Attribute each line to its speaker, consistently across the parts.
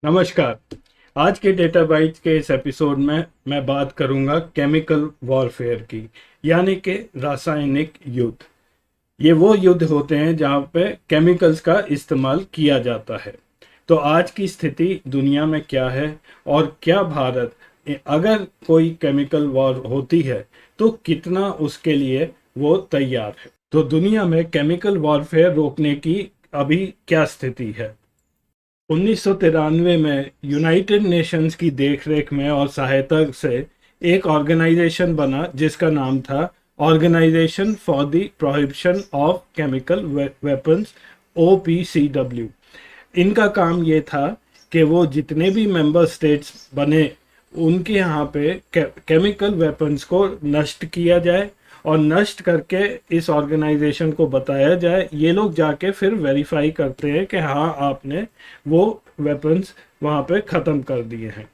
Speaker 1: नमस्कार। आज के डेटा बाइट्स के इस एपिसोड में मैं बात करूंगा केमिकल वॉरफेयर की, यानी कि रासायनिक युद्ध। ये वो युद्ध होते हैं जहां पे केमिकल्स का इस्तेमाल किया जाता है। तो आज की स्थिति दुनिया में क्या है और क्या भारत, अगर कोई केमिकल वॉर होती है तो कितना उसके लिए वो तैयार है। तो दुनिया में केमिकल वॉरफेयर रोकने की अभी क्या स्थिति है। 1993 में यूनाइटेड नेशंस की देखरेख में और सहायता से एक ऑर्गेनाइजेशन बना जिसका नाम था organisation for the prohibition of chemical weapons, OPCW। इनका काम ये था कि वो जितने भी मेंबर स्टेट्स बने उनके यहाँ पे केमिकल वेपन्स को नष्ट किया जाए और नष्ट करके इस ऑर्गेनाइजेशन को बताया जाए। ये लोग जाके फिर वेरीफाई करते हैं कि हाँ, आपने वो वेपन्स वहाँ पे ख़त्म कर दिए हैं।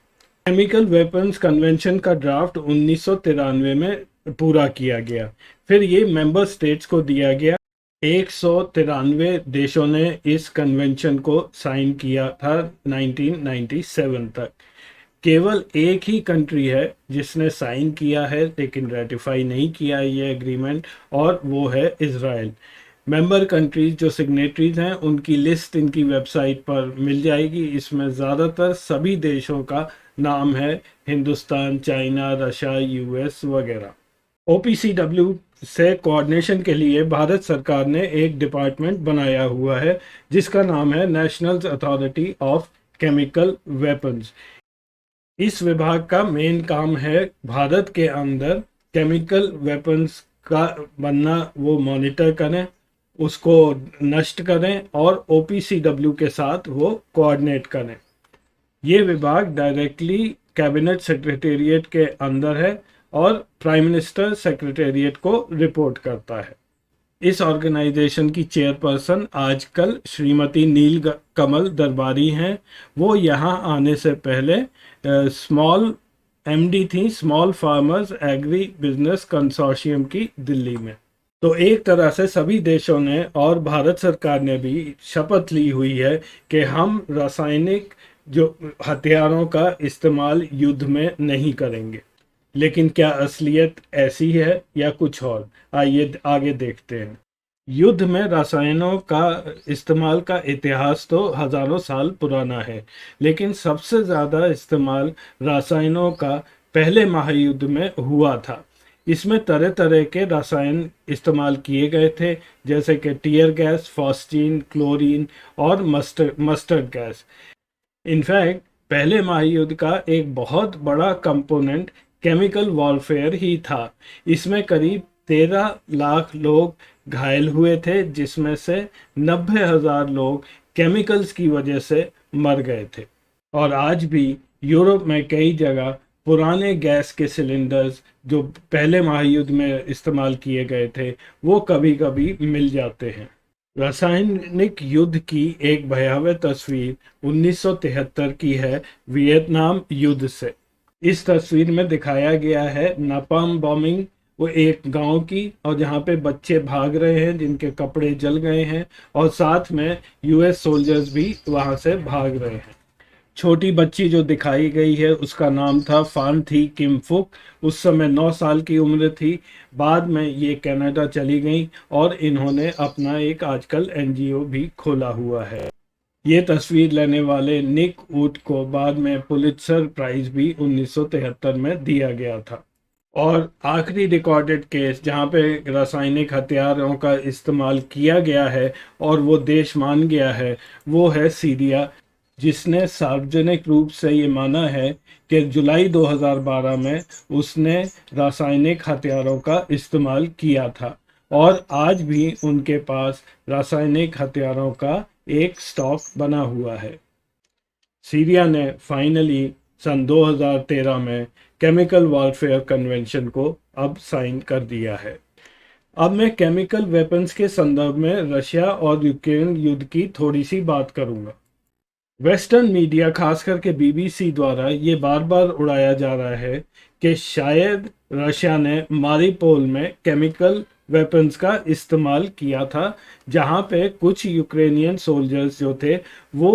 Speaker 1: केमिकल वेपन्स कन्वेंशन का ड्राफ्ट 1993 में पूरा किया गया। फिर ये मेंबर स्टेट्स को दिया गया। 193 देशों ने इस कन्वेंशन को साइन किया था 1997 तक। केवल एक ही कंट्री है जिसने साइन किया है लेकिन रेटिफाई नहीं किया ये एग्रीमेंट, और वो है इज़राइल। मेंबर कंट्रीज जो सिग्नेटरीज हैं उनकी लिस्ट इनकी वेबसाइट पर मिल जाएगी। इसमें ज़्यादातर सभी देशों का नाम है, हिंदुस्तान, चाइना, रशिया, US वगैरह। OPCW से कोऑर्डिनेशन के लिए भारत सरकार ने एक डिपार्टमेंट बनाया हुआ है जिसका नाम है national authority of chemical weapons. इस विभाग का मेन काम है भारत के अंदर केमिकल वेपन्स का बनना वो मॉनिटर करें, उसको नष्ट करें और OPCW के साथ वो कोऑर्डिनेट करें। ये विभाग डायरेक्टली कैबिनेट सेक्रेटेरिएट के अंदर है और प्राइम मिनिस्टर सेक्रेटेरिएट को रिपोर्ट करता है। इस ऑर्गेनाइजेशन की चेयरपर्सन आजकल श्रीमती नील कमल दरबारी हैं। वो यहाँ आने से पहले स्मॉल MD थी, small farmers agri business consortium की, दिल्ली में। तो एक तरह से सभी देशों ने और भारत सरकार ने भी शपथ ली हुई है कि हम रासायनिक जो हथियारों का इस्तेमाल युद्ध में नहीं करेंगे। लेकिन क्या असलियत ऐसी है या कुछ और, आइए आगे देखते हैं। युद्ध में रसायनों का इस्तेमाल का इतिहास तो हजारों साल पुराना है, लेकिन सबसे ज़्यादा इस्तेमाल रसायनों का पहले महायुद्ध में हुआ था। इसमें तरह तरह के रसायन इस्तेमाल किए गए थे, जैसे कि टीयर गैस, फॉस्टीन, क्लोरीन और मस्टर्ड गैस। इनफैक्ट पहले महायुद्ध का एक बहुत बड़ा कंपोनेंट केमिकल वॉरफेयर ही था। इसमें करीब 13 लाख लोग घायल हुए थे, जिसमें से 90,000 लोग केमिकल्स की वजह से मर गए थे। और आज भी यूरोप में कई जगह पुराने गैस के सिलेंडर्स जो पहले महायुद्ध में इस्तेमाल किए गए थे वो कभी कभी मिल जाते हैं। रासायनिक युद्ध की एक भयावह तस्वीर 1973 की है, वियतनाम युद्ध से। इस तस्वीर में दिखाया गया है नापाम बॉम्बिंग, वो एक गांव की, और जहां पे बच्चे भाग रहे हैं जिनके कपड़े जल गए हैं, और साथ में US सोल्जर्स भी वहां से भाग रहे हैं। छोटी बच्ची जो दिखाई गई है उसका नाम था फान थी किम फुक। उस समय 9 साल की उम्र थी। बाद में ये कनाडा चली गई और इन्होंने अपना एक आजकल NGO भी खोला हुआ है। ये तस्वीर लेने वाले निक वुड को बाद में पुलित्जर प्राइज भी 1973 में दिया गया था। और आखिरी रिकॉर्डेड केस जहाँ पे रासायनिक हथियारों का इस्तेमाल किया गया है और वो देश मान गया है, वो है सीरिया, जिसने सार्वजनिक रूप से ये माना है कि जुलाई 2012 में उसने रासायनिक हथियारों का इस्तेमाल किया था। और आज भी उनके पास रासायनिक हथियारों का एक स्टॉक बना हुआ है। सीरिया ने फाइनली सन 2013 में केमिकल वॉरफेयर कन्वेंशन को अब साइन कर दिया है। अब मैं केमिकल वेपन्स के संदर्भ में रशिया और यूक्रेन युद्ध की थोड़ी सी बात करूंगा। वेस्टर्न मीडिया, खास करके BBC द्वारा ये बार बार उड़ाया जा रहा है कि शायद रशिया ने मारिपोल में केमिकल वेपन्स का इस्तेमाल किया था, जहां पे कुछ यूक्रेनियन सोल्जर्स जो थे वो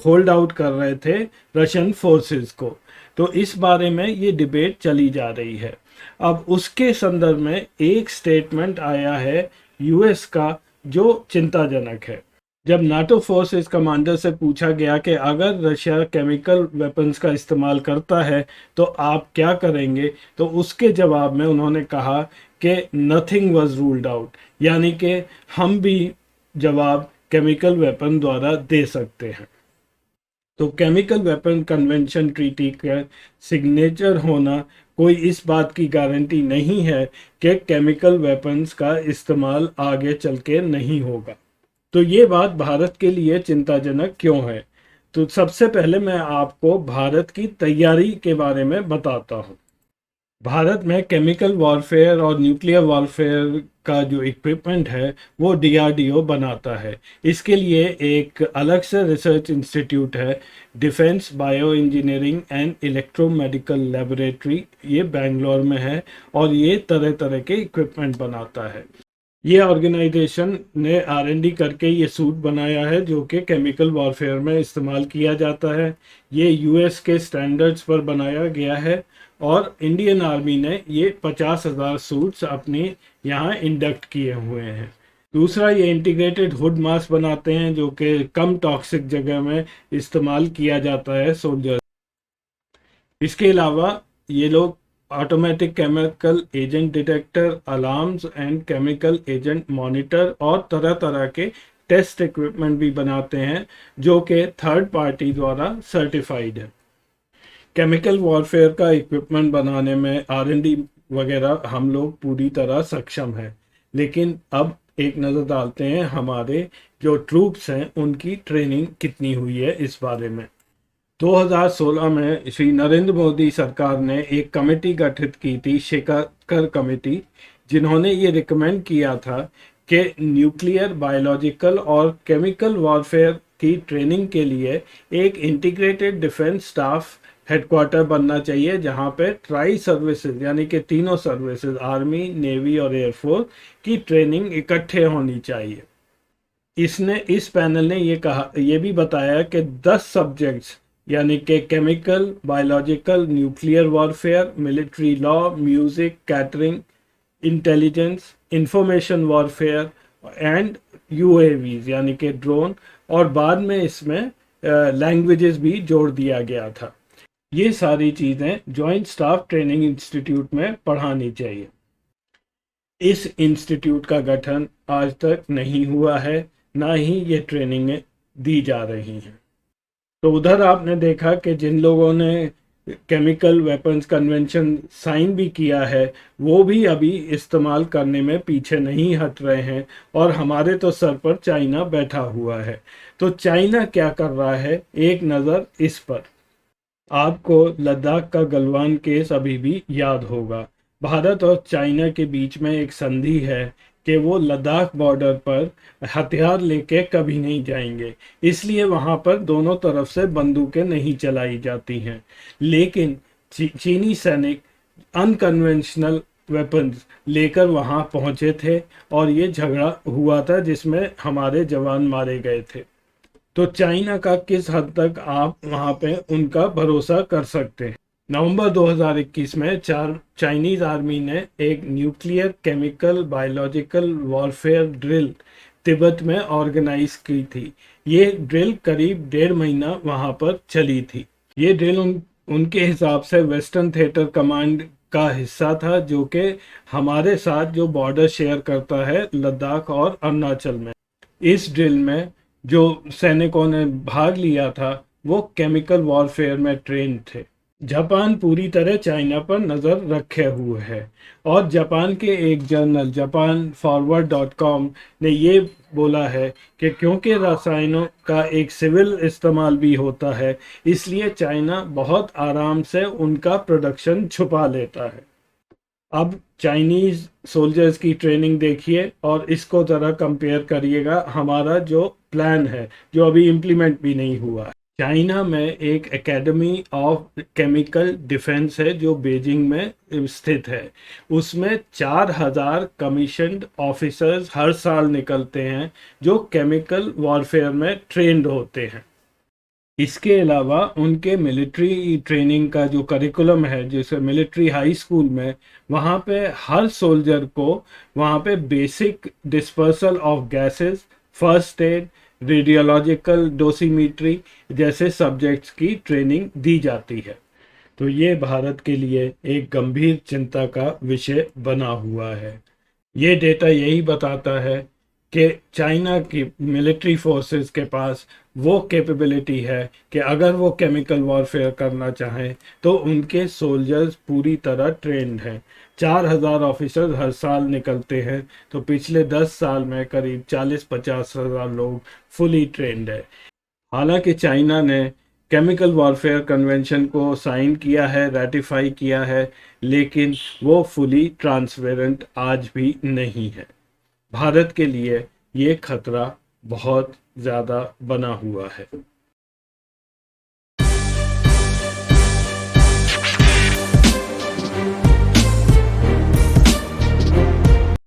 Speaker 1: होल्ड आउट कर रहे थे रशियन फोर्सेस को। तो इस बारे में ये डिबेट चली जा रही है। अब उसके संदर्भ में एक स्टेटमेंट आया है यूएस का जो चिंताजनक है। जब नाटो फोर्सेस कमांडर से पूछा गया कि अगर रशिया केमिकल वेपन्स का इस्तेमाल करता है तो आप क्या करेंगे, तो उसके जवाब में उन्होंने कहा कि नथिंग वाज रूल्ड आउट, यानी कि हम भी जवाब केमिकल वेपन द्वारा दे सकते हैं। तो केमिकल वेपन कन्वेंशन ट्रीटी का सिग्नेचर होना कोई इस बात की गारंटी नहीं है कि केमिकल वेपन्स का इस्तेमाल आगे चल के नहीं होगा। तो ये बात भारत के लिए चिंताजनक क्यों है? तो सबसे पहले मैं आपको भारत की तैयारी के बारे में बताता हूँ। भारत में केमिकल वॉरफेयर और न्यूक्लियर वॉरफेयर का जो इक्विपमेंट है वो डीआरडीओ बनाता है। इसके लिए एक अलग से रिसर्च इंस्टीट्यूट है, defence bio engineering and electromedical laboratory, ये बेंगलोर में है और ये तरह तरह के इक्विपमेंट बनाता है। ये ऑर्गेनाइजेशन ने आर&डी करके ये सूट बनाया है जो कि केमिकल वॉरफेयर में इस्तेमाल किया जाता है। ये यूएस के स्टैंडर्ड्स पर बनाया गया है और इंडियन आर्मी ने ये 50,000 सूट्स अपने यहाँ इंडक्ट किए हुए हैं। दूसरा, ये इंटीग्रेटेड हुड मास्क बनाते हैं जो कि कम टॉक्सिक जगह में इस्तेमाल किया जाता है सोल्जर। इसके अलावा ये लोग automatic chemical agent detector, alarms and chemical agent monitor और तरह तरह के टेस्ट इक्विपमेंट भी बनाते हैं जो कि थर्ड पार्टी द्वारा सर्टिफाइड है। केमिकल वॉरफेयर का इक्विपमेंट बनाने में आर&डी वगैरह हम लोग पूरी तरह सक्षम हैं, लेकिन अब एक नज़र डालते हैं हमारे जो ट्रूप्स हैं उनकी ट्रेनिंग कितनी हुई है इस बारे में। 2016 में श्री नरेंद्र मोदी सरकार ने एक कमेटी गठित की थी, शेखार कमेटी, जिन्होंने ये रिकमेंड किया था कि न्यूक्लियर, बायोलॉजिकल और केमिकल वॉरफेयर की ट्रेनिंग के लिए एक इंटीग्रेटेड डिफेंस स्टाफ हेडक्वार्टर बनना चाहिए जहां पे ट्राई सर्विसेज यानी कि तीनों सर्विसेज, आर्मी, नेवी और एयरफोर्स की ट्रेनिंग इकट्ठे होनी चाहिए। इस पैनल ने ये भी बताया कि 10 सब्जेक्ट्स यानी कि chemical, biological, nuclear warfare, military law, music, catering, intelligence, information warfare and UAVs यानी कि ड्रोन, और बाद में इसमें लैंग्वेजेस भी जोड़ दिया गया था। ये सारी चीज़ें जॉइंट स्टाफ ट्रेनिंग इंस्टीट्यूट में पढ़ानी चाहिए। इस इंस्टीट्यूट का गठन आज तक नहीं हुआ है, ना ही ये ट्रेनिंगें दी जा रही हैं। तो उधर आपने देखा कि जिन लोगों ने केमिकल वेपन्स कन्वेंशन साइन भी किया है वो भी अभी इस्तेमाल करने में पीछे नहीं हट रहे हैं, और हमारे तो सर पर चाइना बैठा हुआ है। तो चाइना क्या कर रहा है, एक नज़र इस पर। आपको लद्दाख का गलवान केस अभी भी याद होगा। भारत और चाइना के बीच में एक संधि है कि वो लद्दाख बॉर्डर पर हथियार लेके कभी नहीं जाएंगे, इसलिए वहाँ पर दोनों तरफ से बंदूकें नहीं चलाई जाती हैं। लेकिन चीनी सैनिक अनकन्वेंशनल वेपन्स लेकर वहाँ पहुँचे थे और ये झगड़ा हुआ था जिसमें हमारे जवान मारे गए थे। तो चाइना का किस हद तक आप वहाँ पे उनका भरोसा कर सकते हैं। नवंबर 2021 में चाइनीज आर्मी ने एक nuclear, chemical, biological warfare drill Tibet में ऑर्गेनाइज की थी। ये ड्रिल करीब 1.5 महीना वहाँ पर चली थी। ये ड्रिल उनके हिसाब से वेस्टर्न थिएटर कमांड का हिस्सा था जो कि हमारे साथ जो बॉर्डर शेयर करता है लद्दाख और अरुणाचल में। इस ड्रिल में जो सैनिकों ने भाग लिया था वो केमिकल वॉरफेयर में ट्रेन थे। जापान पूरी तरह चाइना पर नज़र रखे हुए है, और जापान के एक जर्नल japanforward.com ने ये बोला है कि क्योंकि रसायनों का एक सिविल इस्तेमाल भी होता है, इसलिए चाइना बहुत आराम से उनका प्रोडक्शन छुपा लेता है। अब चाइनीज़ सोल्जर्स की ट्रेनिंग देखिए और इसको ज़रा कंपेयर करिएगा हमारा जो प्लान है जो अभी इम्प्लीमेंट भी नहीं हुआ है। चाइना में एक एकेडमी ऑफ केमिकल डिफेंस है जो बीजिंग में स्थित है। उसमें 4,000 कमीशन्ड ऑफिसर्स हर साल निकलते हैं जो केमिकल वॉरफेयर में ट्रेंड होते हैं। इसके अलावा उनके मिलिट्री ट्रेनिंग का जो करिकुलम है, जैसे मिलिट्री हाई स्कूल में, वहाँ पे हर सोल्जर को वहाँ पे basic dispersal of gases, first aid, radiological dosimetry जैसे सब्जेक्ट्स की ट्रेनिंग दी जाती है। तो ये भारत के लिए एक गंभीर चिंता का विषय बना हुआ है। ये डेटा यही बताता है कि चाइना की मिलिट्री फोर्सेस के पास वो कैपेबिलिटी है कि अगर वो केमिकल वॉरफेयर करना चाहें तो उनके सोल्जर्स पूरी तरह ट्रेंड हैं। 4,000 ऑफिसर्स हर साल निकलते हैं, तो पिछले 10 साल में करीब 40-50 हज़ार लोग फुली ट्रेंड है। हालांकि चाइना ने केमिकल वॉरफेयर कन्वेंशन को साइन किया है, रेटिफाई किया है, लेकिन वो फुली ट्रांसपेरेंट आज भी नहीं है। भारत के लिए ये खतरा बहुत ज़्यादा बना हुआ है।